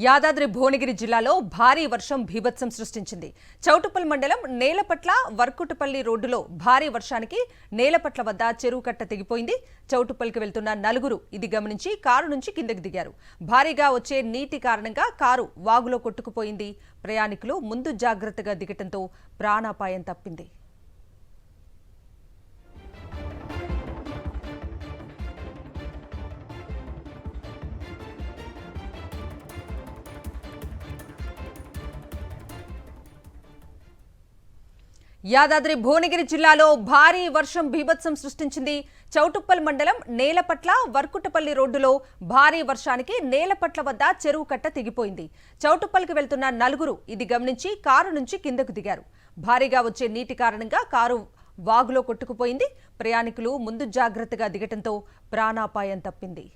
యాదాద్రి భువనగిరి జిల్లాలో భారీ వర్షం బీభత్సం సృష్టించింది. చౌటుప్పల్ మండలం నేలపట్ల వర్కుటపల్లి రోడ్డులో భారీ వర్షానికి నేలపట్ల వద్ద చెరువు కట్ట తెగిపోయింది. చౌటుప్పల్కి వెళ్తున్న నలుగురు ఇది గమనించి కారు నుంచి కిందకి దిగారు. భారీగా వచ్చే నీటి కారణంగా కారు వాగులో కొట్టుకుపోయింది. ప్రయాణికులు ముందు జాగ్రత్తగా దిగటంతో ప్రాణాపాయం తప్పింది. యాదాద్రి భువనగిరి జిల్లాలో భారీ వర్షం బీభత్సం సృష్టించింది. చౌటుప్పల్ మండలం నేలపట్ల వర్కుటపల్లి రోడ్డులో భారీ వర్షానికి నేలపట్ల వద్ద చెరువు కట్ట తెగిపోయింది. చౌటుప్పల్కి వెళ్తున్న నలుగురు ఇది గమనించి కారు నుంచి కిందకు దిగారు. భారీగా వచ్చే నీటి కారణంగా కారు వాగులో కొట్టుకుపోయింది. ప్రయాణికులు ముందు జాగ్రత్తగా దిగటంతో ప్రాణాపాయం తప్పింది.